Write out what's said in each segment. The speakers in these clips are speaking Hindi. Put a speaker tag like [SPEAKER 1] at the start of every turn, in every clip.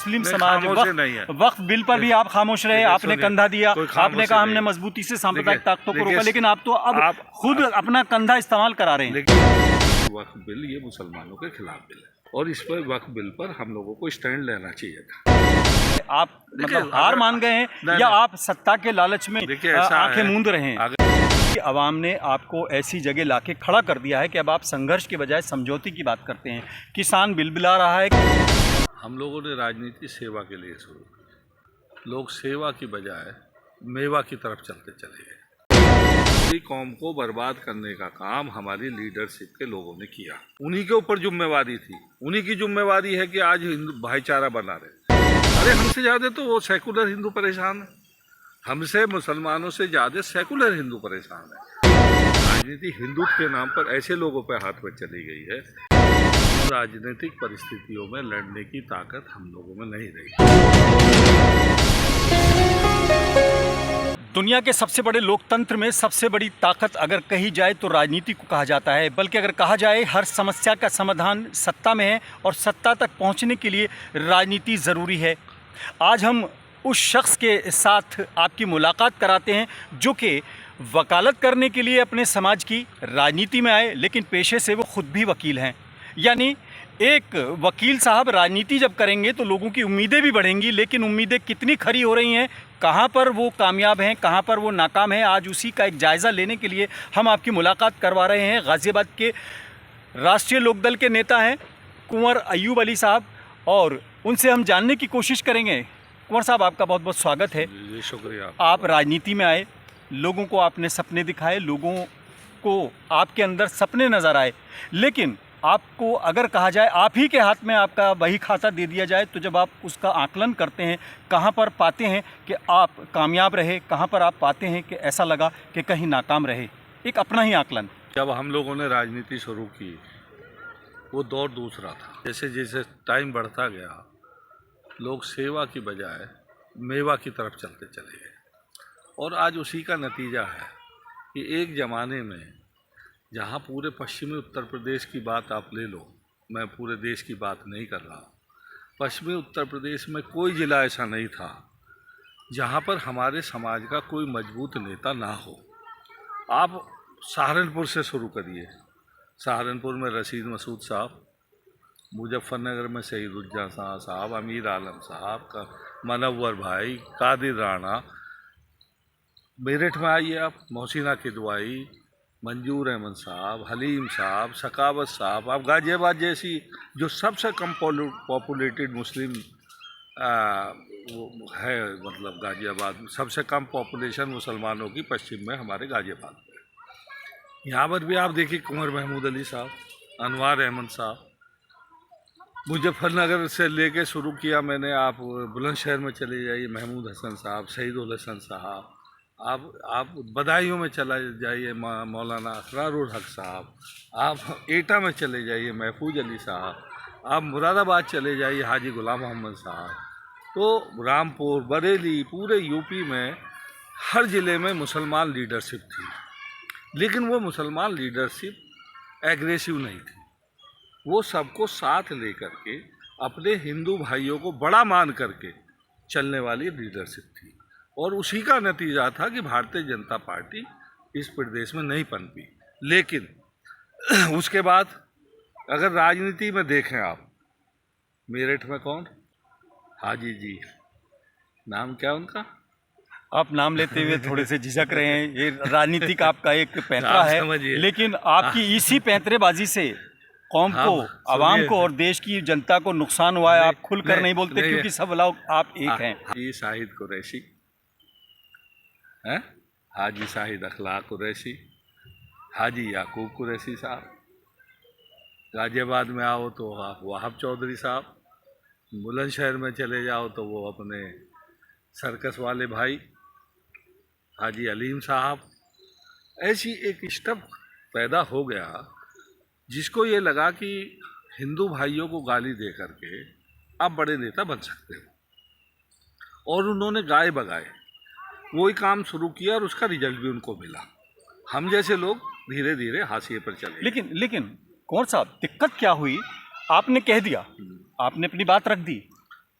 [SPEAKER 1] मुस्लिम
[SPEAKER 2] नहीं,
[SPEAKER 1] समाज
[SPEAKER 2] खामोश नहीं है।
[SPEAKER 1] वक्फ बिल पर भी आप खामोश रहे, आपने
[SPEAKER 2] सुनिए,
[SPEAKER 1] कंधा दिया,
[SPEAKER 2] कोई खामोश
[SPEAKER 1] आपने कहा हमने
[SPEAKER 2] नहीं।
[SPEAKER 1] मजबूती से सांप्रदायिक
[SPEAKER 2] देखिए,
[SPEAKER 1] ताकतों को
[SPEAKER 2] देखिए,
[SPEAKER 1] रोका, लेकिन आप तो अब खुद अपना कंधा इस्तेमाल करा रहे हैं।
[SPEAKER 2] लेकिन वक्फ बिल ये मुसलमानों के खिलाफ बिल है और इस पर वक्फ बिल पर हम लोगों को स्टैंड लेना चाहिए था।
[SPEAKER 1] आप मतलब हार मान गए हैं या आप सत्ता के लालच में आंखें मूंद रहे हैं? अवाम ने आपको ऐसी जगह लाके खड़ा कर दिया है कि अब आप संघर्ष के बजाय समझौते की बात करते हैं। किसान बिलबिला रहा है।
[SPEAKER 2] हम लोगों ने राजनीति सेवा के लिए शुरू की। लोग सेवा की बजाय मेवा की तरफ चलते चले गए। पूरी कौम को बर्बाद करने का काम हमारी लीडरशिप के लोगों ने किया। उन्हीं के ऊपर जिम्मेवारी थी, उन्हीं की जिम्मेवारी है कि आज हिंदू भाईचारा बना रहे। अरे हमसे ज़्यादा तो वो सेकुलर हिंदू परेशान है, हमसे मुसलमानों से ज़्यादा सेकुलर हिंदू परेशान है। राजनीति हिंदुत्व के नाम पर ऐसे लोगों पर हाथ में चली गई है, राजनीतिक परिस्थितियों में लड़ने की ताकत हम लोगों में नहीं रही।
[SPEAKER 1] दुनिया के सबसे बड़े लोकतंत्र में सबसे बड़ी ताकत अगर कही जाए तो राजनीति को कहा जाता है, बल्कि अगर कहा जाए हर समस्या का समाधान सत्ता में है और सत्ता तक पहुंचने के लिए राजनीति ज़रूरी है। आज हम उस शख्स के साथ आपकी मुलाकात कराते हैं जो कि वकालत करने के लिए अपने समाज की राजनीति में आए, लेकिन पेशे से वो खुद भी वकील हैं। यानी एक वकील साहब राजनीति जब करेंगे तो लोगों की उम्मीदें भी बढ़ेंगी, लेकिन उम्मीदें कितनी खरी हो रही हैं, कहाँ पर वो कामयाब हैं, कहाँ पर वो नाकाम हैं, आज उसी का एक जायज़ा लेने के लिए हम आपकी मुलाकात करवा रहे हैं। गाज़ियाबाद के राष्ट्रीय लोकदल के नेता हैं कुंवर अय्यूब अली साहब, और उनसे हम जानने की कोशिश करेंगे। कुंवर साहब, आपका बहुत बहुत स्वागत है।
[SPEAKER 2] जी शुक्रिया।
[SPEAKER 1] आप राजनीति में आए, लोगों को आपने सपने दिखाए, लोगों को आपके अंदर सपने नज़र आए, लेकिन आपको अगर कहा जाए आप ही के हाथ में आपका वही खाता दे दिया जाए, तो जब आप उसका आकलन करते हैं, कहाँ पर पाते हैं कि आप कामयाब रहे, कहाँ पर आप पाते हैं कि ऐसा लगा कि कहीं नाकाम रहे, एक अपना ही आकलन।
[SPEAKER 2] जब हम लोगों ने राजनीति शुरू की वो दौर दूसरा था। जैसे जैसे टाइम बढ़ता गया लोग सेवा की बजाय मेवा की तरफ चलते चले गए, और आज उसी का नतीजा है कि एक ज़माने में जहाँ पूरे पश्चिमी उत्तर प्रदेश की बात आप ले लो, मैं पूरे देश की बात नहीं कर रहा, पश्चिमी उत्तर प्रदेश में कोई ज़िला ऐसा नहीं था जहाँ पर हमारे समाज का कोई मजबूत नेता ना हो। आप सहारनपुर से शुरू करिए, सहारनपुर में रशीद मसूद साहब, मुजफ्फरनगर में सईदुज्जा साहब, अमीर आलम साहब का, मनव्वर भाई, कादिर राणा। मेरठ में आइए आप, मोहसिना किदवाई, मंजूर अहमद साहब, हलीम साहब, सकावत साहब। आप गाज़ियाबाद जैसी जो सबसे कम पॉपुलेटेड मुस्लिम है, मतलब गाज़ियाबाद सबसे कम पॉपुलेशन मुसलमानों की पश्चिम में हमारे गाज़ियाबाद में। यहाँ पर भी आप देखिए कुंवर महमूद अली साहब, अनवार अहमद साहब। मुजफ्फरनगर से लेके शुरू किया मैंने, आप बुलंदशहर में चले जाइए, महमूद हसन साहब, सईदुल हसन साहब। आप बदायूं में चला जाइए, मौलाना असरारुल हक साहब। आप एटा में चले जाइए, महफूज अली साहब। आप मुरादाबाद चले जाइए, हाजी गुलाम मोहम्मद साहब। तो रामपुर, बरेली, पूरे यूपी में हर ज़िले में मुसलमान लीडरशिप थी, लेकिन वो मुसलमान लीडरशिप एग्रेसिव नहीं थी। वो सबको साथ लेकर के अपने हिंदू भाइयों को बड़ा मान करके चलने वाली लीडरशिप थी, और उसी का नतीजा था कि भारतीय जनता पार्टी इस प्रदेश में नहीं पनपी। लेकिन उसके बाद अगर राजनीति में देखें आप, मेरठ में कौन, हाजी जी, नाम क्या उनका,
[SPEAKER 1] आप नाम लेते हुए थोड़े से झिझक रहे हैं, ये राजनीतिक आपका एक पैंतरा है, लेकिन आपकी इसी पैंतरेबाजी से कौम को, आवाम को और देश की जनता को नुकसान हुआ है। आप खुलकर नहीं बोलते क्योंकि सब लोग आप एक हैं।
[SPEAKER 2] हाजी शाहिद कुरैशी हैं, हाजी शाहिद अखलाक कुरैशी, हाजी याकूब कुरैशी साहब। गाज़ियाबाद में आओ तो आप वहाब चौधरी साहब, बुलंदशहर में चले जाओ तो वो अपने सर्कस वाले भाई हाजी अलीम साहब। ऐसी एक स्टफ पैदा हो गया जिसको ये लगा कि हिंदू भाइयों को गाली दे करके आप बड़े नेता बन सकते हो, और उन्होंने गाए बगाए वही काम शुरू किया और उसका रिजल्ट भी उनको मिला। हम जैसे लोग धीरे धीरे हाशिए पर चले।
[SPEAKER 1] लेकिन कौन साहब, दिक्कत क्या हुई? आपने कह दिया, आपने अपनी बात रख दी,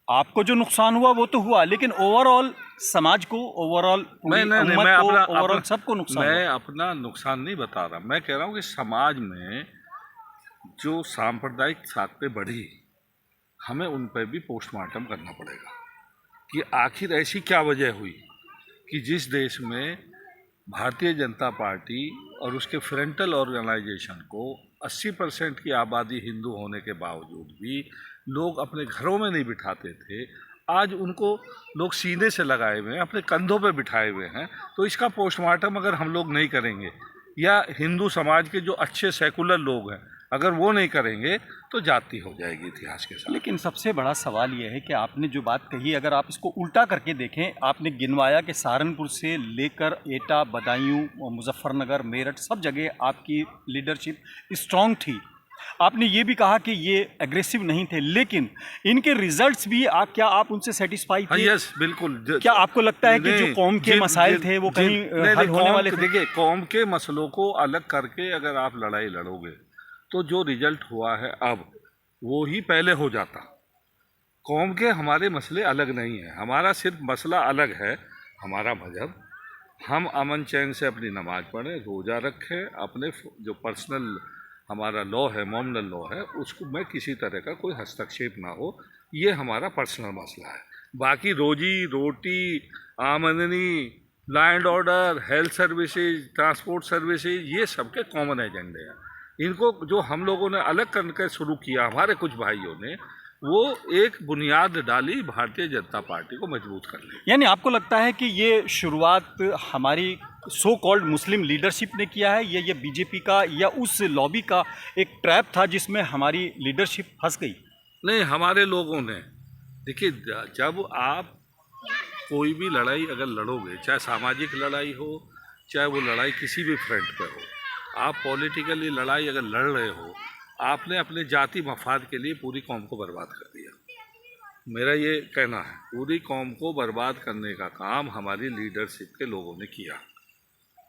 [SPEAKER 1] आपको जो नुकसान हुआ वो तो हुआ, लेकिन ओवरऑल समाज को, ओवरऑल पूरी
[SPEAKER 2] नहीं,
[SPEAKER 1] उम्मत
[SPEAKER 2] मैं
[SPEAKER 1] को,
[SPEAKER 2] अपना
[SPEAKER 1] ओवरऑल
[SPEAKER 2] अपना
[SPEAKER 1] सबको नुकसान हुआ।
[SPEAKER 2] मैं अपना नुकसान नहीं बता रहा। मैं कह रहा हूँ कि समाज में जो सांप्रदायिक ताकतें बढ़ी, हमें उन पर भी पोस्टमार्टम करना पड़ेगा कि आखिर ऐसी क्या वजह हुई कि जिस देश में भारतीय जनता पार्टी और उसके फ्रंटल ऑर्गेनाइजेशन को 80% की आबादी हिंदू होने के बावजूद भी लोग अपने घरों में नहीं बिठाते थे, आज उनको लोग सीने से लगाए हुए हैं, अपने कंधों पे बिठाए हुए हैं। तो इसका पोस्टमार्टम अगर हम लोग नहीं करेंगे, या हिंदू समाज के जो अच्छे सेकुलर लोग हैं अगर वो नहीं करेंगे, तो जाति हो जाएगी इतिहास के साथ।
[SPEAKER 1] लेकिन सबसे बड़ा सवाल यह है कि आपने जो बात कही, अगर आप इसको उल्टा करके देखें, आपने गिनवाया कि सहारनपुर से लेकर एटा, बदायूं, मुजफ्फरनगर, मेरठ, सब जगह आपकी लीडरशिप स्ट्रांग थी। आपने ये भी कहा कि ये एग्रेसिव नहीं थे, लेकिन इनके रिजल्ट्स भी क्या आप उनसे सेटिस्फाई
[SPEAKER 2] हाँ,
[SPEAKER 1] थे?
[SPEAKER 2] यस, बिल्कुल।
[SPEAKER 1] क्या आपको लगता है कि जो कौम के मसाइल थे वो कहीं हल होने वाले थे?
[SPEAKER 2] देखिए, कौम के मसलों को अलग करके अगर आप लड़ाई लड़ोगे तो जो रिजल्ट हुआ है अब, वो ही पहले हो जाता। कौम के हमारे मसले अलग नहीं है, हमारा सिर्फ मसला अलग है, हमारा मजहब। हम अमन चैन से अपनी नमाज पढ़ें, रोज़ा रखें, अपने जो पर्सनल हमारा लॉ है, मोमिनल लॉ है, उसको में किसी तरह का कोई हस्तक्षेप ना हो, ये हमारा पर्सनल मसला है। बाकी रोजी रोटी, आमदनी, law and order, health services, transport services, ये सबके कॉमन एजेंडे हैं। इनको जो हम लोगों ने अलग करके शुरू किया, हमारे कुछ भाइयों ने, वो एक बुनियाद डाली भारतीय जनता पार्टी को मजबूत करने।
[SPEAKER 1] यानी आपको लगता है कि ये शुरुआत हमारी सो कॉल्ड मुस्लिम लीडरशिप ने किया है, ये बीजेपी का या उस लॉबी का एक ट्रैप था जिसमें हमारी लीडरशिप फंस गई?
[SPEAKER 2] नहीं, हमारे लोगों ने, देखिए, जब आप कोई भी लड़ाई अगर लड़ोगे, चाहे सामाजिक लड़ाई हो, चाहे वो लड़ाई किसी भी फ्रंट पे हो, आप पॉलिटिकली लड़ाई अगर लड़ रहे हो, आपने अपने जाति मफाद के लिए पूरी कौम को बर्बाद कर दिया। मेरा ये कहना है, पूरी कौम को बर्बाद करने का काम हमारी लीडरशिप के लोगों ने किया।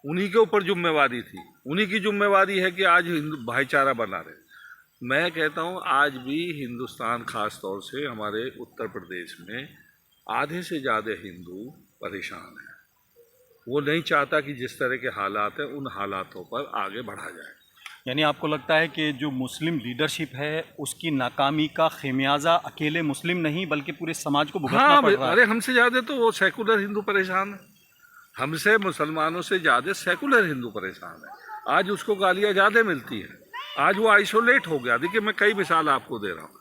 [SPEAKER 2] उन्हीं के ऊपर जिम्मेवारी थी, उन्हीं की जिम्मेवारी है कि आज हिंदू भाईचारा बना रहे। मैं कहता हूँ आज भी हिंदुस्तान, ख़ास तौर से हमारे उत्तर प्रदेश में आधे से ज़्यादा हिंदू परेशान हैं। वो नहीं चाहता कि जिस तरह के हालात हैं उन हालातों पर आगे बढ़ा जाए।
[SPEAKER 1] यानी आपको लगता है कि जो मुस्लिम लीडरशिप है उसकी नाकामी का खेमियाजा अकेले मुस्लिम नहीं बल्कि पूरे समाज को भुगतना पड़ रहा है?
[SPEAKER 2] अरे हमसे ज़्यादा तो वो सेकुलर हिंदू परेशान है, हमसे मुसलमानों से ज़्यादा सेकुलर हिंदू परेशान है। आज उसको गालियाँ ज़्यादा मिलती हैं, आज वो आइसोलेट हो गया। देखिए, मैं कई मिसाल आपको दे रहा हूँ।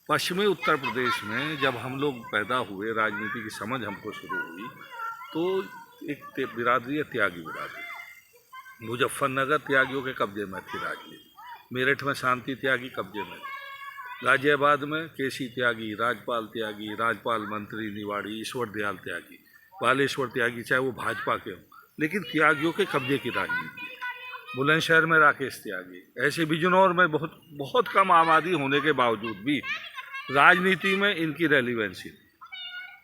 [SPEAKER 2] पश्चिमी उत्तर प्रदेश में जब हम लोग पैदा हुए, राजनीति की समझ हमको शुरू हुई, तो एक बिरादरी है, त्यागी बिरादरी। मुजफ्फरनगर त्यागियों के कब्जे में थी राजनीति, मेरठ में शांति त्यागी कब्जे में थी, गाजियाबाद में केसी त्यागी, राजपाल मंत्री निवाड़ी, ईश्वर दयाल त्यागी, बालेश्वर त्यागी, चाहे वो भाजपा के हों, लेकिन त्यागियों के कब्जे की राजनीति। बुलंदशहर में राकेश त्यागी, ऐसे बिजनौर में बहुत बहुत कम आबादी होने के बावजूद भी राजनीति में इनकी रेलिवेंसी थी।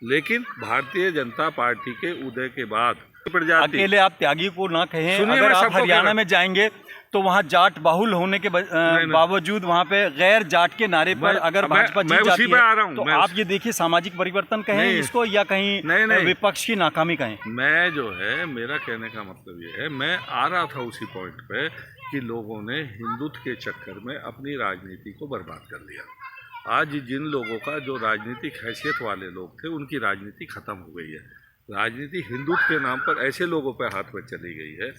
[SPEAKER 2] लेकिन भारतीय जनता पार्टी के उदय के बाद प्रजाति,
[SPEAKER 1] अकेले आप त्यागी को ना कहें, अगर आप हरियाणा में जाएंगे तो वहाँ जाट बाहुल होने के बावजूद वहाँ पे गैर जाट के नारे पर अगर भाजपा जीत जाती है तो आप ये देखिए सामाजिक परिवर्तन कहें इसको या कहीं विपक्ष की नाकामी कहें।
[SPEAKER 2] मैं जो है, मेरा कहने का मतलब ये है, मैं आ रहा था उसी पॉइंट पे कि लोगों ने हिंदुत्व के चक्कर में अपनी राजनीति को बर्बाद कर दिया। आज जिन लोगों का जो राजनीतिक हैसियत वाले लोग थे उनकी राजनीति खत्म हो गई है। राजनीति हिंदुत्व के नाम पर ऐसे लोगों पे हाथ में चली गई है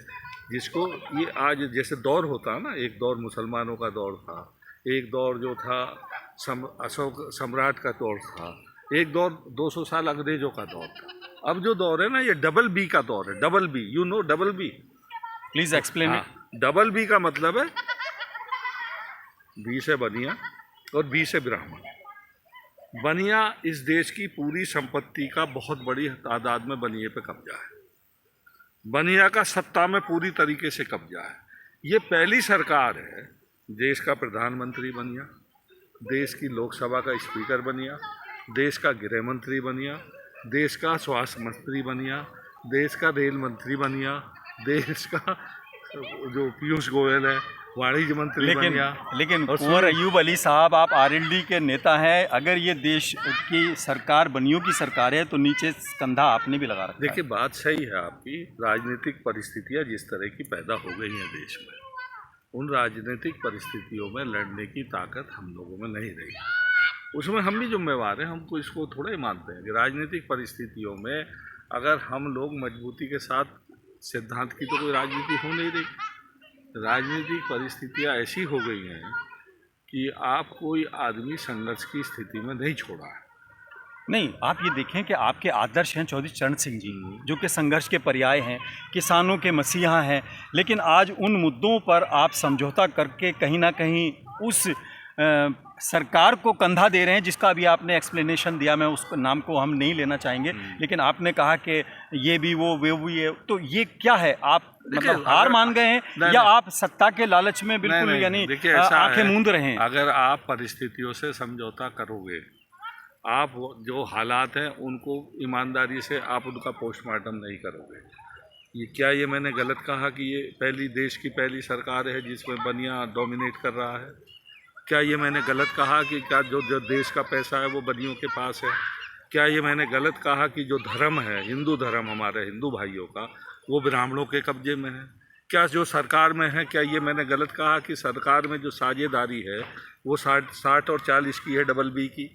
[SPEAKER 2] जिसको ये आज जैसे दौर होता है ना, एक दौर मुसलमानों का दौर था, एक दौर जो था अशोक सम्राट का दौर था, एक दौर 200 साल अंग्रेजों का दौर था। अब जो दौर है ना, ये डबल बी का दौर है। Double B, you know double B?
[SPEAKER 1] Please explain.
[SPEAKER 2] Double B का मतलब है बी से बनिया और बी से ब्राह्मण। बनिया इस देश की पूरी संपत्ति का बहुत बड़ी तादाद में बनिए पे कब्जा है। बनिया का सत्ता में पूरी तरीके से कब्जा है। ये पहली सरकार है, देश का प्रधानमंत्री बनिया, देश की लोकसभा का स्पीकर बनिया, देश का गृह मंत्री बनिया, देश का स्वास्थ्य मंत्री बनिया, देश का रेल मंत्री बनिया, देश का जो पीयूष गोयल है वाणिज्य मंत्री बन गया।
[SPEAKER 1] लेकिन
[SPEAKER 2] और
[SPEAKER 1] कुंवर अयूब अली साहब, आप आरएलडी के नेता हैं, अगर ये देश की सरकार बनियों की सरकार है तो नीचे कंधा आपने भी लगा रखा है।
[SPEAKER 2] देखिए, बात सही है आपकी। राजनीतिक परिस्थितियां जिस तरह की पैदा हो गई हैं देश में, उन राजनीतिक परिस्थितियों में लड़ने की ताकत हम लोगों में नहीं रही। उसमें हम भी जिम्मेवार हैं। हमको इसको थोड़ा ही मानते हैं कि राजनीतिक परिस्थितियों में अगर हम लोग मजबूती के साथ, सिद्धांत की तो कोई राजनीति हो नहीं रही। राजनीतिक परिस्थितियां ऐसी हो गई हैं कि आप कोई आदमी संघर्ष की स्थिति में नहीं छोड़ा है।
[SPEAKER 1] नहीं, आप ये देखें कि आपके आदर्श हैं चौधरी चरण सिंह जी, जो कि संघर्ष के पर्याय हैं, किसानों के मसीहा हैं, लेकिन आज उन मुद्दों पर आप समझौता करके कहीं ना कहीं उस सरकार को कंधा दे रहे हैं, जिसका अभी आपने एक्सप्लेनेशन दिया। मैं उस नाम को हम नहीं लेना चाहेंगे, लेकिन आपने कहा कि ये भी वो भी है, तो ये क्या है? आप मतलब हार मान गए हैं या आप सत्ता के लालच में बिल्कुल यानी आंखें मूंद रहे हैं?
[SPEAKER 2] अगर आप परिस्थितियों से समझौता करोगे, आप जो हालात हैं उनको ईमानदारी से आप उनका पोस्टमार्टम नहीं करोगे। ये मैंने गलत कहा कि ये देश की पहली सरकार है जिसमें बनिया डोमिनेट कर रहा है? क्या ये मैंने गलत कहा कि क्या जो देश का पैसा है वो बनियों के पास है? क्या ये मैंने गलत कहा कि जो धर्म है, हिंदू धर्म हमारे हिंदू भाइयों का, वो ब्राह्मणों के कब्जे में है? क्या जो सरकार में है, क्या ये मैंने गलत कहा कि सरकार में जो साझेदारी है वो 60 और 40 की है, डबल बी की?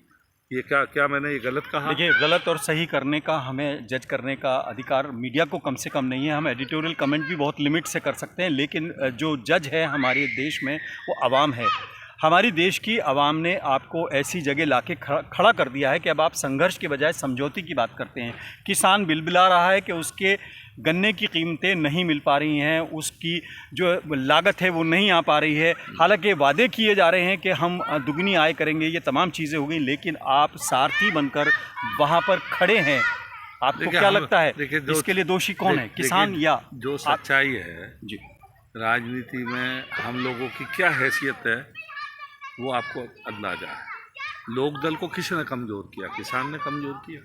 [SPEAKER 2] ये क्या मैंने ये गलत कहा?
[SPEAKER 1] देखिए, गलत और सही करने का, हमें जज करने का अधिकार मीडिया को कम से कम नहीं है। हम एडिटोरियल कमेंट भी बहुत लिमिट से कर सकते हैं, लेकिन जो जज है हमारे देश में वो आवाम है। हमारी देश की आवाम ने आपको ऐसी जगह लाके खड़ा कर दिया है कि अब आप संघर्ष के बजाय समझौते की बात करते हैं। किसान बिलबिला रहा है कि उसके गन्ने की कीमतें नहीं मिल पा रही हैं, उसकी जो लागत है वो नहीं आ पा रही है। हालांकि वादे किए जा रहे हैं कि हम दुगनी आय करेंगे, ये तमाम चीज़ें हो गई, लेकिन आप सारथी बनकर वहाँ पर खड़े हैं। आपको क्या लगता है इसके लिए दोषी कौन है, किसान या
[SPEAKER 2] जो सच्चाई है
[SPEAKER 1] जी?
[SPEAKER 2] राजनीति में हम लोगों की क्या हैसियत है वो आपको अंदाजा है। लोकदल को किसने कमज़ोर किया? किसान ने कमज़ोर किया।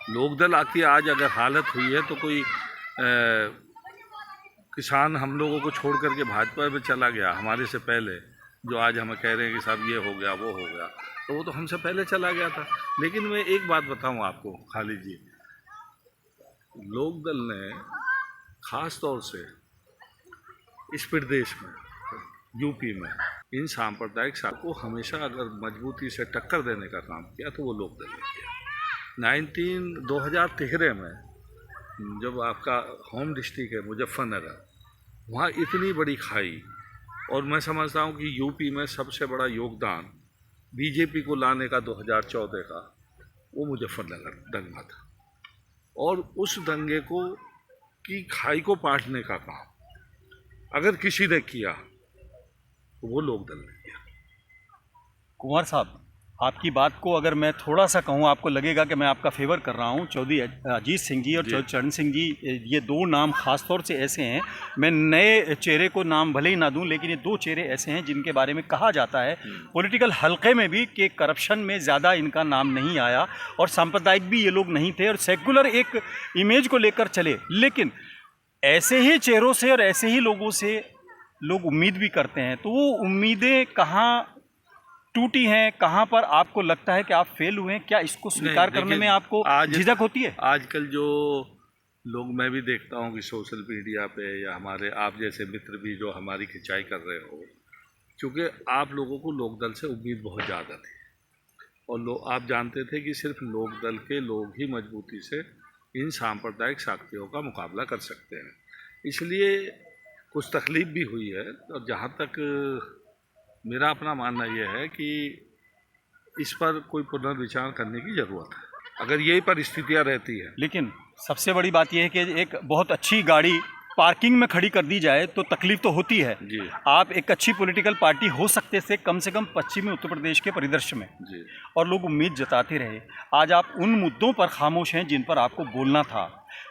[SPEAKER 2] लोकदल आती आज अगर हालत हुई है तो कोई किसान हम लोगों को छोड़ करके भाजपा में चला गया हमारे से पहले, जो आज हमें कह रहे हैं कि साहब ये हो गया वो हो गया, तो वो तो हमसे पहले चला गया था। लेकिन मैं एक बात बताऊं आपको खालिद जी, लोकदल ने ख़ास तौर से इस प्रदेश में, यूपी में, इन सांप्रदायिक शाखों को हमेशा अगर मजबूती से टक्कर देने का काम किया तो वो लोकदल ने किया। 2013 में जब आपका होम डिस्ट्रिक्ट है मुजफ्फरनगर, वहाँ इतनी बड़ी खाई, और मैं समझता हूँ कि यूपी में सबसे बड़ा योगदान बीजेपी को लाने का 2014 का, वो मुजफ्फरनगर दंगा था। और उस दंगे को की खाई को पाटने का काम अगर किसी ने किया तो वो लोकदल ने किया।
[SPEAKER 1] कुंवर साहब, आपकी बात को अगर मैं थोड़ा सा कहूँ, आपको लगेगा कि मैं आपका फेवर कर रहा हूँ। चौधरी अजीत सिंह जी और चौधरी चरण सिंह जी, ये दो नाम ख़ास तौर से ऐसे हैं, मैं नए चेहरे को नाम भले ही ना दूं, लेकिन ये दो चेहरे ऐसे हैं जिनके बारे में कहा जाता है पॉलिटिकल हलके में भी कि करप्शन में ज़्यादा इनका नाम नहीं आया, और सांप्रदायिक भी ये लोग नहीं थे, और सेकुलर एक इमेज को लेकर चले। लेकिन ऐसे ही चेहरों से और ऐसे ही लोगों से लोग उम्मीद भी करते हैं, तो वो उम्मीदें कहाँ टूटी हैं, कहाँ पर आपको लगता है कि आप फेल हुए हैं? क्या इसको स्वीकार करने में आपको झिझक होती है?
[SPEAKER 2] आजकल जो लोग, मैं भी देखता हूँ कि सोशल मीडिया पे या हमारे आप जैसे मित्र भी जो हमारी खिंचाई कर रहे हो, क्योंकि आप लोगों को लोकदल से उम्मीद बहुत ज़्यादा थी, और आप जानते थे कि सिर्फ लोकदल के लोग ही मजबूती से इन सांप्रदायिक शक्तियों का मुकाबला कर सकते हैं। इसलिए कुछ तकलीफ भी हुई है, और जहाँ तक मेरा अपना मानना यह है कि इस पर कोई पुनर्विचार करने की ज़रूरत है, अगर यही परिस्थितियाँ रहती है।
[SPEAKER 1] लेकिन सबसे बड़ी बात यह है कि एक बहुत अच्छी गाड़ी पार्किंग में खड़ी कर दी जाए तो तकलीफ तो होती है
[SPEAKER 2] जी।
[SPEAKER 1] आप एक अच्छी पॉलिटिकल पार्टी हो सकते थे कम से कम पश्चिमी उत्तर प्रदेश के परिदृश्य में
[SPEAKER 2] जी।
[SPEAKER 1] और लोग उम्मीद जताते रहे। आज आप उन मुद्दों पर खामोश हैं जिन पर आपको बोलना था।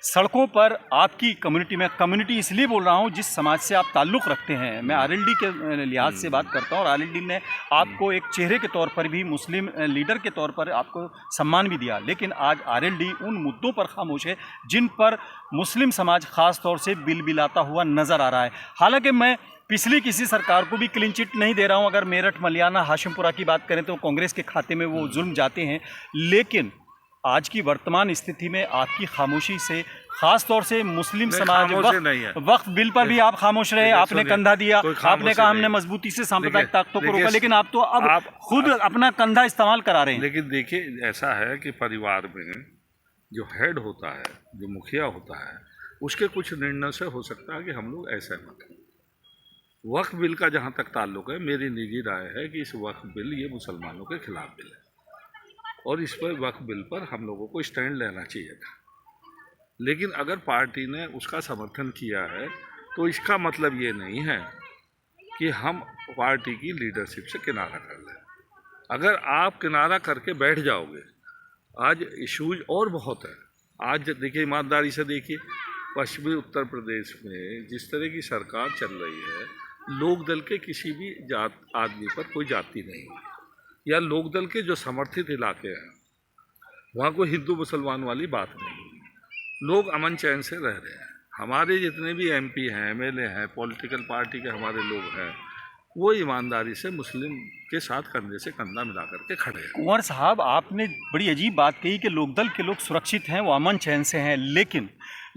[SPEAKER 1] सड़कों पर आपकी कम्युनिटी में, कम्युनिटी इसलिए बोल रहा हूँ जिस समाज से आप ताल्लुक़ रखते हैं, मैं आरएलडी के लिहाज से बात करता हूँ, और आरएलडी ने आपको एक चेहरे के तौर पर भी, मुस्लिम लीडर के तौर पर आपको सम्मान भी दिया, लेकिन आज आरएलडी उन मुद्दों पर खामोश है जिन पर मुस्लिम समाज ख़ास तौर से बिलबिलाता हुआ नज़र आ रहा है। हालांकि मैं पिछली किसी सरकार को भी क्लीन चिट नहीं दे रहा हूं, अगर मेरठ, मलियाना, हाशिमपुरा की बात करें तो कांग्रेस के खाते में वो जुल्म जाते हैं, लेकिन आज की वर्तमान स्थिति में आपकी खामोशी से, खास तौर से मुस्लिम समाज, वक्फ बिल पर भी आप खामोश रहे, आपने कंधा दिया, आपने कहा हमने मजबूती से सांप्रदायिक ताकतों को रोका, लेकिन आप तो अब खुद अपना कंधा इस्तेमाल करा रहे हैं।
[SPEAKER 2] लेकिन देखिए, ऐसा है कि परिवार में जो हेड होता है, जो मुखिया होता है, उसके कुछ निर्णय से हो सकता है कि हम लोग ऐसे मत हैं। वक्फ बिल का जहाँ तक ताल्लुक है, मेरी निजी राय है कि इस वक्फ बिल ये मुसलमानों के खिलाफ बिल है, और इस पर वक्फ बिल पर हम लोगों को स्टैंड लेना चाहिए था। लेकिन अगर पार्टी ने उसका समर्थन किया है तो इसका मतलब ये नहीं है कि हम पार्टी की लीडरशिप से किनारा कर लें। अगर आप किनारा करके बैठ जाओगे, आज इश्यूज और बहुत है। आज देखिए, ईमानदारी से देखिए, पश्चिमी उत्तर प्रदेश में जिस तरह की सरकार चल रही है, लोकदल के किसी भी जात आदमी पर कोई जाति नहीं है, या लोकदल के जो समर्थित इलाके हैं वहाँ कोई हिंदू मुसलमान वाली बात नहीं है। लोग अमन चैन से रह रहे हैं। हमारे जितने भी एमपी हैं, एमएलए हैं, पॉलिटिकल पार्टी के हमारे लोग हैं, वो ईमानदारी से मुस्लिम के साथ कंधे से कंधा मिला करके खड़े हैं।
[SPEAKER 1] कुंवर साहब, आपने बड़ी अजीब बात कही कि लोकदल के लोग सुरक्षित हैं, वो अमन चैन से हैं, लेकिन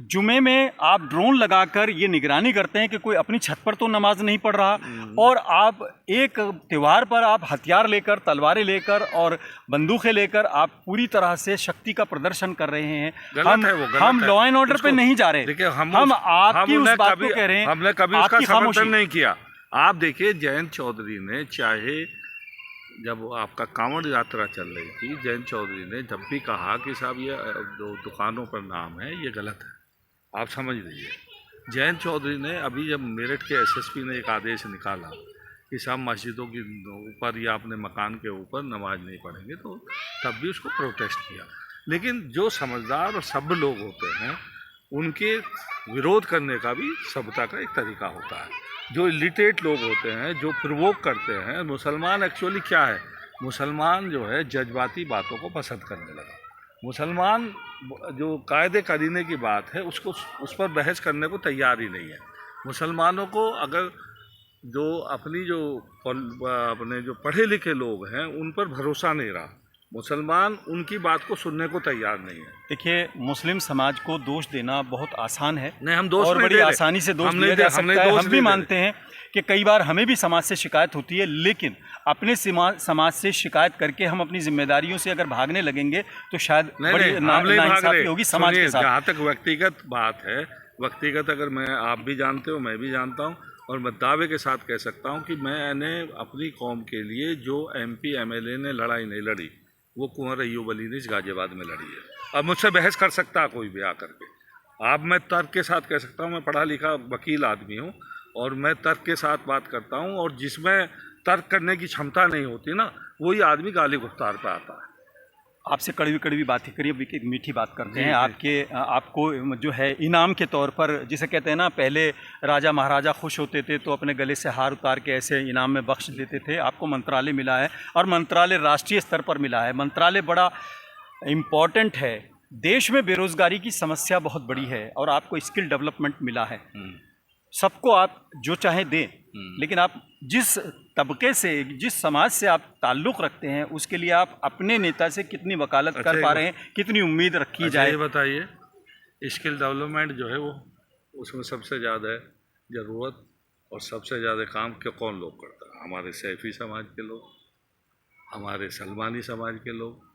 [SPEAKER 1] जुमे में आप ड्रोन लगाकर ये निगरानी करते हैं कि कोई अपनी छत पर तो नमाज नहीं पढ़ रहा, और आप एक त्यौहार पर आप हथियार लेकर, तलवारें लेकर और बंदूकें लेकर आप पूरी तरह से शक्ति का प्रदर्शन कर रहे हैं। हम लॉ एंड ऑर्डर पे नहीं जा रहे।
[SPEAKER 2] देखिए,
[SPEAKER 1] हम आपकी उस बात को कह रहे हैं,
[SPEAKER 2] हमने कभी उसका समर्थन नहीं किया। आप देखिए, जयंत चौधरी ने, चाहे जब आपका कांवड़ यात्रा चल रही थी, जयंत चौधरी ने जब भी कहा कि साहब ये जो दुकानों पर नाम है ये गलत है, आप समझ लीजिए। जयंत चौधरी ने अभी जब मेरठ के एसएसपी ने एक आदेश निकाला कि साहब मस्जिदों के ऊपर या अपने मकान के ऊपर नमाज नहीं पढ़ेंगे, तो तब भी उसको प्रोटेस्ट किया। लेकिन जो समझदार और सभ्य लोग होते हैं, उनके विरोध करने का भी सभ्यता का एक तरीका होता है। जो इलिटरेट लोग होते हैं, जो प्रोवोक करते हैं, मुसलमान एक्चुअली क्या है, मुसलमान जो है जज्बाती बातों को पसंद करने लगा। मुसलमान जो कायदे करीने की बात है उसको, उस पर बहस करने को तैयार ही नहीं है। मुसलमानों को अगर जो अपने जो पढ़े लिखे लोग हैं उन पर भरोसा नहीं रहा, मुसलमान उनकी बात को सुनने को तैयार नहीं है।
[SPEAKER 1] देखिए, मुस्लिम समाज को दोष देना बहुत आसान है,
[SPEAKER 2] नहीं, हम दोष
[SPEAKER 1] और बड़ी आसानी से दोष दिया जा सकता है। हम भी मानते हैं कि कई बार हमें भी समाज से शिकायत होती है, लेकिन अपने समाज से शिकायत करके हम अपनी जिम्मेदारियों से अगर भागने लगेंगे तो शायद बड़ी नाइंसाफी होगी समाज के साथ।
[SPEAKER 2] जहाँ तक व्यक्तिगत बात है, व्यक्तिगत अगर मैं, आप भी जानते हो, मैं भी जानता हूँ, और मैं दावे के साथ कह सकता हूँ कि मैंने अपनी कौम के लिए जो एमपी एमएलए ने लड़ाई नहीं लड़ी, वो कुंवर अय्यूब अली ने इस गाजियाबाद में लड़ी है। अब मुझसे बहस कर सकता है कोई भी आकर के। अब मैं तर्क के साथ कह सकता हूँ, मैं पढ़ा लिखा वकील आदमी हूँ और मैं तर्क के साथ बात करता हूँ, और जिसमें तर्क करने की क्षमता नहीं होती ना, वही आदमी गाली गुफ्तार पे आता है।
[SPEAKER 1] आपसे कड़वी कड़वी बातें करिए, अब एक मीठी बात करते हैं। आपको जो है इनाम के तौर पर, जिसे कहते हैं ना, पहले राजा महाराजा खुश होते थे तो अपने गले से हार उतार के ऐसे इनाम में बख्श देते थे। आपको मंत्रालय मिला है, और मंत्रालय राष्ट्रीय स्तर पर मिला है। मंत्रालय बड़ा इम्पॉर्टेंट है। देश में बेरोज़गारी की समस्या बहुत बड़ी है, और आपको स्किल डेवलपमेंट मिला है। सबको आप जो चाहे दें, लेकिन आप जिस तबके से, जिस समाज से आप ताल्लुक़ रखते हैं, उसके लिए आप अपने नेता से कितनी वकालत कर पा रहे हैं, कितनी उम्मीद रखी जाए?
[SPEAKER 2] ये बताइए, स्किल डेवलपमेंट जो है वो, उसमें सबसे ज़्यादा ज़रूरत और सबसे ज़्यादा काम कौन लोग करता है? हमारे सैफी समाज के लोग, हमारे सलमानी समाज के लोग,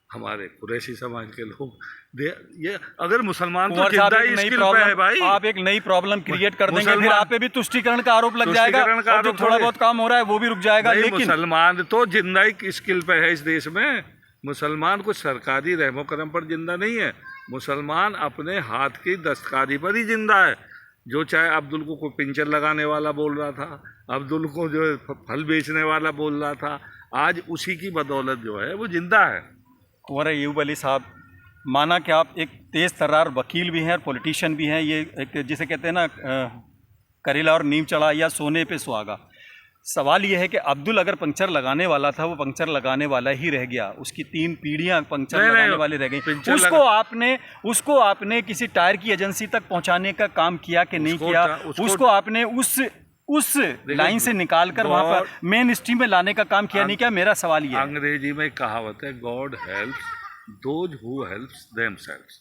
[SPEAKER 2] हमारे कुरैशी समाज के लोग। ये अगर मुसलमान तो जिंदा ही स्किल पे है भाई।
[SPEAKER 1] आप एक नई प्रॉब्लम क्रिएट कर देंगे, फिर आप पे भी तुष्टीकरण का आरोप लग जाएगा, और जो थोड़ा बहुत काम हो रहा है वो भी रुक जाएगा। लेकिन
[SPEAKER 2] मुसलमान तो जिंदा ही स्किल पे है इस देश में। मुसलमान कुछ सरकारी रहमो करम पर जिंदा नहीं है, मुसलमान अपने हाथ की दस्तकारी पर ही जिंदा है। जो चाहे अब्दुल को कोई पिंचर लगाने वाला बोल रहा था, अब्दुल को जो फल बेचने वाला बोल रहा था, आज उसी की बदौलत जो है वो जिंदा है।
[SPEAKER 1] कुंवर अय्यूब अली साहब, माना कि आप एक तेज़ तर्रार वकील भी हैं और पॉलिटिशियन भी हैं, ये एक जिसे कहते हैं ना करेला और नीम चढ़ा या सोने पे सुहागा। सवाल ये है कि अब्दुल अगर पंक्चर लगाने वाला था, वो पंक्चर लगाने वाला ही रह गया, उसकी 3 पीढ़ियां पंक्चर लगाने वाले रह गई। उसको आपने किसी टायर की एजेंसी तक पहुंचाने का काम किया कि नहीं किया? उसको आपने उस लाइन से निकाल कर वहां पर मेन स्ट्रीम में लाने का काम किया नहीं किया? मेरा सवाल ये है।
[SPEAKER 2] अंग्रेजी में कहावत है, God helps those who helps themselves.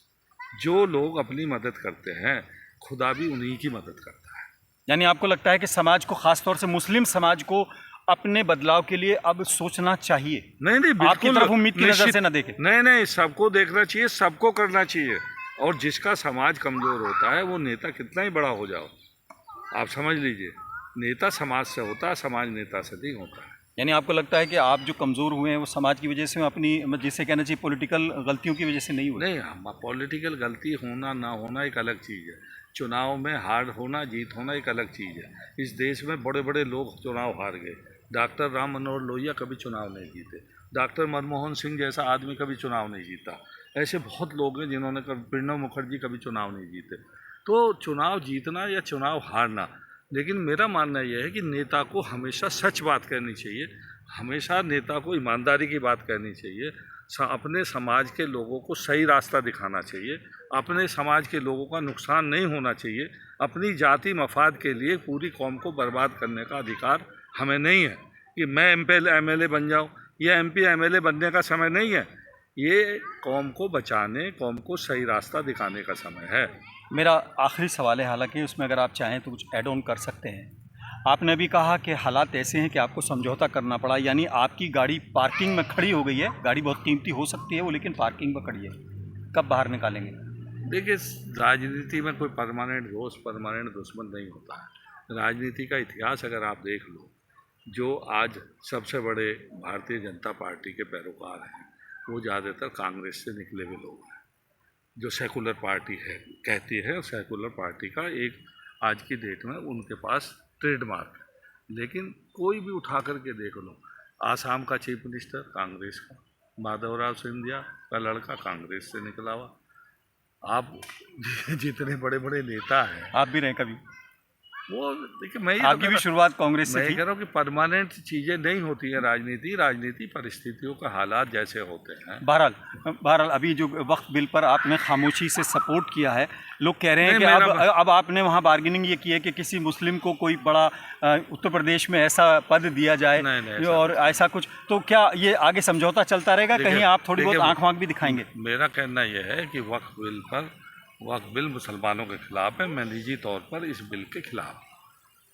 [SPEAKER 2] जो लोग अपनी मदद करते हैं, खुदा भी उन्हीं की मदद करता है।
[SPEAKER 1] यानी आपको लगता है कि समाज को, खासतौर से मुस्लिम समाज को, अपने बदलाव के लिए अब सोचना चाहिए?
[SPEAKER 2] नहीं,
[SPEAKER 1] आपकी तरफ उम्मीद की नजर से ना देखें।
[SPEAKER 2] नहीं, सबको देखना चाहिए, सबको करना चाहिए। और जिसका समाज कमजोर होता है, वो नेता कितना ही बड़ा हो जाओ, आप समझ लीजिए, नेता समाज से होता है, समाज नेता से नहीं होता है।
[SPEAKER 1] यानी आपको लगता है कि आप जो कमज़ोर हुए हैं वो समाज की वजह से, अपनी जिसे कहना चाहिए पॉलिटिकल गलतियों की वजह से नहीं हुए?
[SPEAKER 2] नहीं, पॉलिटिकल गलती होना ना होना एक अलग चीज़ है। चुनाव में हार होना, जीत होना एक अलग चीज़ है। इस देश में बड़े बड़े लोग चुनाव हार गए। डॉक्टर राम मनोहर लोहिया कभी चुनाव नहीं जीते। डॉक्टर मनमोहन सिंह जैसा आदमी कभी चुनाव नहीं जीता। ऐसे बहुत लोग हैं जिन्होंने कभी, प्रणब मुखर्जी कभी चुनाव नहीं जीते। तो चुनाव जीतना या चुनाव हारना, लेकिन मेरा मानना यह है कि नेता को हमेशा सच बात कहनी चाहिए, हमेशा नेता को ईमानदारी की बात कहनी चाहिए, अपने समाज के लोगों को सही रास्ता दिखाना चाहिए, अपने समाज के लोगों का नुकसान नहीं होना चाहिए। अपनी जाति मफाद के लिए पूरी कौम को बर्बाद करने का अधिकार हमें नहीं है कि मैं MLA बन जाऊँ या MP MLA बनने का समय नहीं है। ये कौम को बचाने, कौम को सही रास्ता दिखाने का समय है।
[SPEAKER 1] मेरा आखिरी सवाल है, हालांकि उसमें अगर आप चाहें तो कुछ ऐड ऑन कर सकते हैं। आपने अभी कहा कि हालात ऐसे हैं कि आपको समझौता करना पड़ा, यानी आपकी गाड़ी पार्किंग में खड़ी हो गई है। गाड़ी बहुत कीमती हो सकती है वो, लेकिन पार्किंग में खड़ी है, कब बाहर निकालेंगे?
[SPEAKER 2] देखिए, राजनीति में कोई परमानेंट दोस्त, परमानेंट दुश्मन नहीं होता है। राजनीति का इतिहास अगर आप देख लो, जो आज सबसे बड़े भारतीय जनता पार्टी के पैरोकार हैं, वो ज़्यादातर कांग्रेस से निकले हुए लोग हैं, जो सेकुलर पार्टी है कहती है। और सेकुलर पार्टी का एक आज की डेट में उनके पास ट्रेडमार्क है। लेकिन कोई भी उठा करके देख लो, आसाम का चीफ मिनिस्टर कांग्रेस का, माधवराव सिंधिया का लड़का कांग्रेस से निकला हुआ। आप जितने बड़े बड़े नेता हैं,
[SPEAKER 1] आप भी रहे कभी,
[SPEAKER 2] वो देखिए, मैं
[SPEAKER 1] आपकी भी शुरुआत कांग्रेस से
[SPEAKER 2] मैं
[SPEAKER 1] थी।
[SPEAKER 2] कह रहा हूँ कि परमानेंट चीज़ें नहीं होती है राजनीति परिस्थितियों का हालात जैसे होते हैं।
[SPEAKER 1] बहरहाल अभी जो वक्त बिल पर आपने खामोशी से सपोर्ट किया है, लोग कह रहे हैं कि अब आपने वहाँ बार्गेनिंग ये की है कि किसी मुस्लिम को कोई बड़ा उत्तर प्रदेश में ऐसा पद दिया जाए,
[SPEAKER 2] नहीं,
[SPEAKER 1] और ऐसा कुछ, तो क्या ये आगे समझौता चलता रहेगा? कहीं आप थोड़ी बहुत आँख वाँख भी दिखाएंगे?
[SPEAKER 2] मेरा कहना यह है कि वक्फ बिल मुसलमानों के खिलाफ है। मैं निजी तौर पर इस बिल के खिलाफ,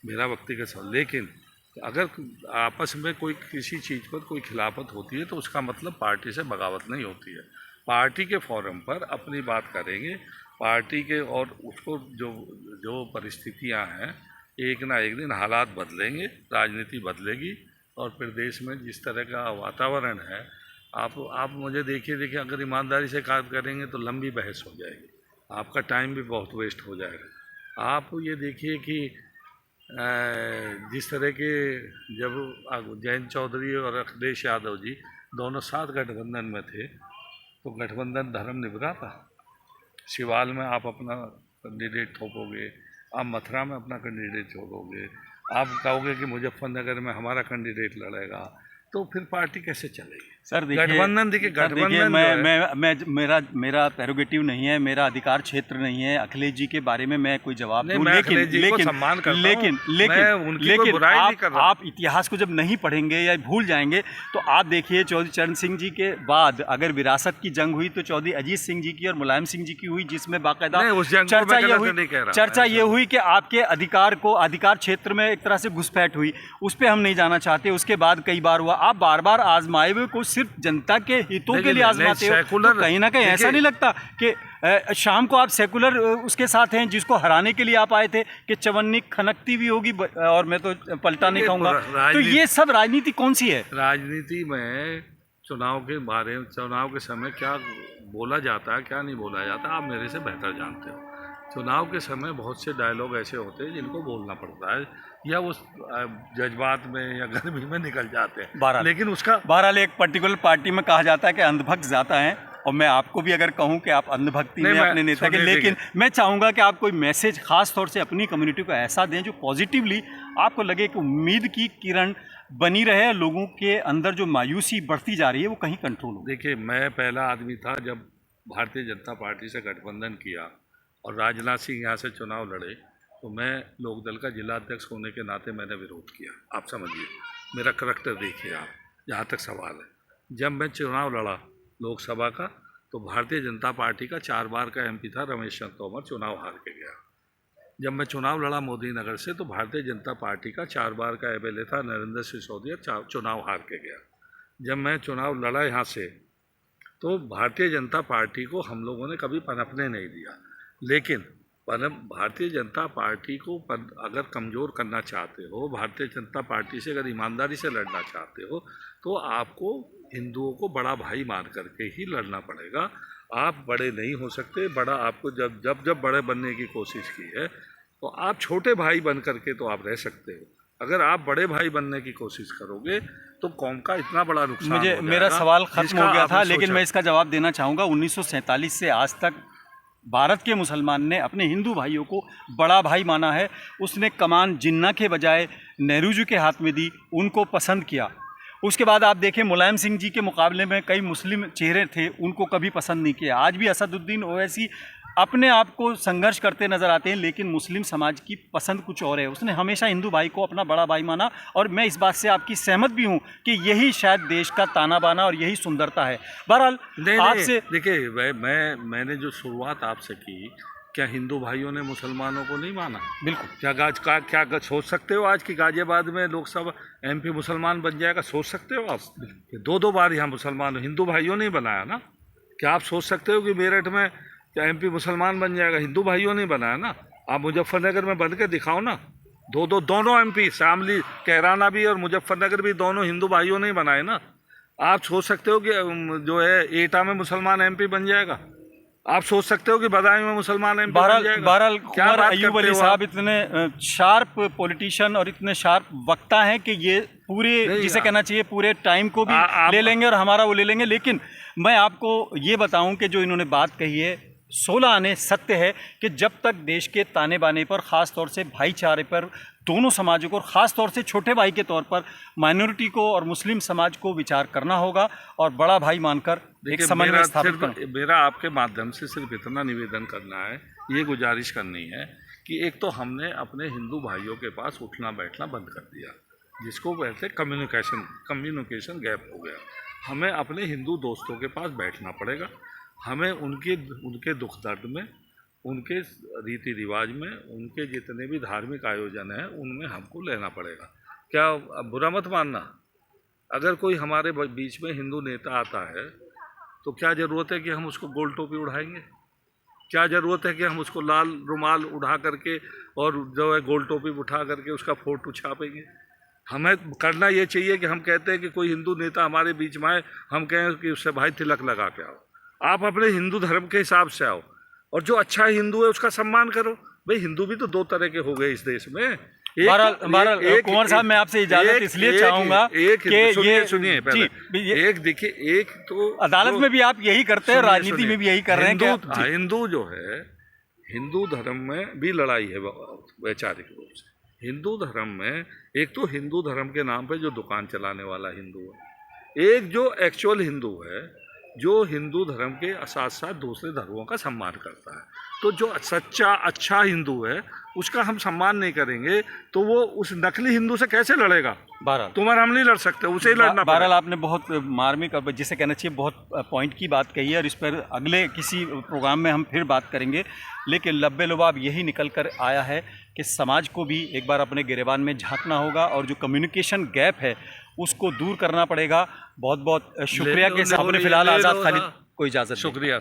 [SPEAKER 2] मेरा व्यक्तिगत सवाल। लेकिन अगर आपस में कोई किसी चीज़ पर कोई खिलाफत होती है तो उसका मतलब पार्टी से बगावत नहीं होती है। पार्टी के फोरम पर अपनी बात करेंगे, पार्टी के, और उसको जो परिस्थितियां हैं, एक ना एक दिन हालात बदलेंगे, राजनीति बदलेगी, और फिर देश में जिस तरह का वातावरण है, आप मुझे देखिए, अगर ईमानदारी से काम करेंगे तो लंबी बहस हो जाएगी, आपका टाइम भी बहुत वेस्ट हो जाएगा। आप ये देखिए कि जिस तरह के, जब जयंत चौधरी और अखिलेश यादव जी दोनों साथ गठबंधन में थे, तो गठबंधन धर्म निभा था। सिवाल में आप अपना कैंडिडेट थोपोगे, आप मथुरा में अपना कैंडिडेट छोड़ोगे, आप कहोगे कि मुजफ्फरनगर में हमारा कैंडिडेट लड़ेगा, तो फिर पार्टी कैसे चलेगी?
[SPEAKER 1] सर देखिए, मेरा प्रेरोगेटिव नहीं है, मेरा अधिकार क्षेत्र नहीं है अखिलेश जी के बारे में मैं कोई जवाब दूं, लेकिन आप इतिहास को जब नहीं पढ़ेंगे या भूल जाएंगे, तो आप देखिए चौधरी चरण सिंह जी के बाद अगर विरासत की जंग हुई तो चौधरी अजीत सिंह जी की और मुलायम सिंह जी की हुई, जिसमें बाकायदा चर्चा ये हुई कि आपके अधिकार क्षेत्र में एक तरह से घुसपैठ हुई। उस पर हम नहीं जाना चाहते। उसके बाद कई बार हुआ, आप बार बार आजमाए हुए को सिर्फ जनता के हितों के लिए आजमाते हो, तो कहीं ना कहीं ऐसा नहीं लगता कि शाम को आप सेकुलर उसके साथ हैं जिसको हराने के लिए आप आए थे कि चवन्नी खनकती भी होगी, और मैं तो पलटा नहीं कहूँगा। तो ये सब राजनीति कौन सी है?
[SPEAKER 2] राजनीति में चुनाव के बारे में, चुनाव के समय क्या बोला जाता है, क्या नहीं बोला जाता, आप मेरे से बेहतर जानते हो। चुनाव के समय बहुत से डायलॉग ऐसे होते हैं जिनको बोलना पड़ता है, या उस जज्बात में या गर्मी में निकल जाते हैं, लेकिन उसका
[SPEAKER 1] बहरहाल एक पर्टिकुलर पार्टी में कहा जाता है कि अंधभक्त ज़्यादा हैं और मैं आपको भी अगर कहूं कि आप अंधभक्ति में
[SPEAKER 2] नहीं, मैं-
[SPEAKER 1] अपने नेता के,
[SPEAKER 2] सुनिए,
[SPEAKER 1] लेकिन मैं चाहूँगा कि आप कोई मैसेज खास तौर से अपनी कम्युनिटी को ऐसा दें जो पॉजिटिवली आपको लगे कि उम्मीद की किरण बनी रहे, लोगों के अंदर जो मायूसी बढ़ती जा रही है वो कहीं कंट्रोल हो।
[SPEAKER 2] देखिए, मैं पहला आदमी था जब भारतीय जनता पार्टी से गठबंधन किया और राजनाथ सिंह यहाँ से चुनाव लड़े, तो मैं लोकदल का जिला अध्यक्ष होने के नाते मैंने विरोध किया। आप समझिए, मेरा करैक्टर देखिए आप, जहाँ तक सवाल है। जब मैं चुनाव लड़ा लोकसभा का, तो भारतीय जनता पार्टी का 4 बार का एमपी था रमेश चंद्र तोमर, चुनाव हार के गया। जब मैं चुनाव लड़ा मोदी नगर से, तो भारतीय जनता पार्टी का 4 बार का एमएलए था नरेंद्र सिसोदिया, चुनाव हार के गया। जब मैं चुनाव लड़ा यहाँ से, तो भारतीय जनता पार्टी को हम लोगों ने कभी पनपने नहीं दिया। लेकिन भारतीय जनता पार्टी को अगर कमज़ोर करना चाहते हो, भारतीय जनता पार्टी से अगर ईमानदारी से लड़ना चाहते हो, तो आपको हिंदुओं को बड़ा भाई मान करके ही लड़ना पड़ेगा। आप बड़े नहीं हो सकते। बड़ा आपको जब बड़े बनने की कोशिश की है, तो आप छोटे भाई बन करके तो आप रह सकते हो। अगर आप बड़े भाई बनने की कोशिश करोगे तो कौम का इतना बड़ा नुकसान हो जाएगा।
[SPEAKER 1] मेरा सवाल खत्म
[SPEAKER 2] जिसका
[SPEAKER 1] हो गया था,
[SPEAKER 2] आपने
[SPEAKER 1] लेकिन
[SPEAKER 2] सोचा।
[SPEAKER 1] मैं इसका जवाब देना चाहूँगा। 1947 से आज तक भारत के मुसलमान ने अपने हिंदू भाइयों को बड़ा भाई माना है। उसने कमान जिन्ना के बजाय नेहरू जी के हाथ में दी, उनको पसंद किया। उसके बाद आप देखें, मुलायम सिंह जी के मुकाबले में कई मुस्लिम चेहरे थे, उनको कभी पसंद नहीं किया। आज भी असदुद्दीन ओवैसी अपने आप को संघर्ष करते नजर आते हैं, लेकिन मुस्लिम समाज की पसंद कुछ और है। उसने हमेशा हिंदू भाई को अपना बड़ा भाई माना, और मैं इस बात से आपकी सहमत भी हूं कि यही शायद देश का ताना बाना और यही सुंदरता है। बहरहाल आपसे
[SPEAKER 2] देखिए, मैंने जो शुरुआत आपसे की, क्या हिंदू भाइयों ने मुसलमानों को नहीं माना?
[SPEAKER 1] बिल्कुल।
[SPEAKER 2] क्या सोच सकते हो आज की गाजियाबाद में लोकसभा एमपी मुसलमान बन जाएगा? सोच सकते हो आप? 2 बार यहाँ मुसलमान हिंदू भाइयों ने बनाया ना। क्या आप सोच सकते हो कि मेरठ में क्या एमपी मुसलमान बन जाएगा? हिंदू भाइयों ने बनाया ना। आप मुजफ्फरनगर में बन के दिखाओ ना। दोनों एमपी, शामली कैराना भी और मुजफ्फरनगर भी, दोनों हिंदू भाइयों ने बनाए ना। आप सोच सकते हो कि जो है एटा में मुसलमान एमपी बन जाएगा? आप सोच सकते हो कि बदायूं में मुसलमान एमपी बन जाएगा?
[SPEAKER 1] बहरहाल
[SPEAKER 2] क्या
[SPEAKER 1] कुंवर
[SPEAKER 2] बात
[SPEAKER 1] अय्यूब
[SPEAKER 2] करते
[SPEAKER 1] अली
[SPEAKER 2] हो
[SPEAKER 1] साहब
[SPEAKER 2] आप?
[SPEAKER 1] इतने शार्प पॉलिटिशियन और इतने शार्प वक्ता हैं कि ये पूरे,
[SPEAKER 2] नहीं,
[SPEAKER 1] जिसे कहना चाहिए, पूरे टाइम को भी
[SPEAKER 2] आप-
[SPEAKER 1] ले लेंगे और हमारा वो ले लेंगे। लेकिन मैं आपको ये बताऊं कि जो इन्होंने बात कही है 16 आने सत्य है कि जब तक देश के ताने बाने पर, ख़ास तौर से भाईचारे पर, दोनों समाजों को, और ख़ास तौर से छोटे भाई के तौर पर माइनॉरिटी को और मुस्लिम समाज को विचार करना होगा और बड़ा भाई मानकर एक
[SPEAKER 2] देखिए,
[SPEAKER 1] समन्वय स्थापित करना।
[SPEAKER 2] मेरा आपके माध्यम से सिर्फ इतना निवेदन करना है, ये गुजारिश करनी है कि एक तो हमने अपने हिंदू भाइयों के पास उठना बैठना बंद कर दिया, जिसको कहते कम्युनिकेशन गैप हो गया। हमें अपने हिंदू दोस्तों के पास बैठना पड़ेगा। हमें उनके दुख दर्द में, उनके रीति रिवाज में, उनके जितने भी धार्मिक आयोजन हैं उनमें हमको लेना पड़ेगा। क्या बुरा मत मानना, अगर कोई हमारे बीच में हिंदू नेता आता है तो क्या ज़रूरत है कि हम उसको गोल टोपी उड़ाएंगे? क्या ज़रूरत है कि हम उसको लाल रुमाल उड़ा करके और जो है गोल टोपी उठा करके उसका फोटो छापेंगे? हमें करना ये चाहिए कि हम कहते हैं कि कोई हिंदू नेता हमारे बीच में आए, हम कहें कि उससे भाई तिलक लगा के आओ। आप अपने हिंदू धर्म के हिसाब से आओ, और जो अच्छा हिंदू है उसका सम्मान करो। भाई, हिंदू भी तो 2 तरह के हो गए इस देश में।
[SPEAKER 1] बहरहाल कुंवर साहब, मैं आपसे इजाजत इसलिए चाहूंगा कि ये
[SPEAKER 2] सुनिए पहले, एक देखिए, एक तो
[SPEAKER 1] अदालत में भी आप यही करते हैं, राजनीति में भी यही कर रहे हैं क्या?
[SPEAKER 2] हिंदू जो है, हिंदू धर्म में भी लड़ाई है वैचारिक रूप से। हिंदू धर्म में एक तो हिंदू धर्म के नाम पे जो दुकान चलाने वाला हिंदू है, एक जो एक्चुअल हिंदू है, जो हिंदू धर्म के साथ साथ दूसरे धर्मों का सम्मान करता है। तो जो सच्चा अच्छा हिंदू है उसका हम सम्मान नहीं करेंगे तो वो उस नकली हिंदू से कैसे लड़ेगा?
[SPEAKER 1] बहरहाल
[SPEAKER 2] तुम्हारा हम नहीं लड़ सकते, उसे ही लड़ना
[SPEAKER 1] बहरहाल आपने बहुत मार्मिक और जिसे कहना चाहिए बहुत पॉइंट की बात कही है, और इस पर अगले किसी प्रोग्राम में हम फिर बात करेंगे। लेकिन लब्बे लुबाब यही निकल कर आया है कि समाज को भी एक बार अपने गिरेबान में झांकना होगा और जो कम्युनिकेशन गैप है उसको दूर करना पड़ेगा। बहुत बहुत शुक्रिया के साथ फिलहाल आज़ाद खालिद को इजाज़त।
[SPEAKER 2] शुक्रिया।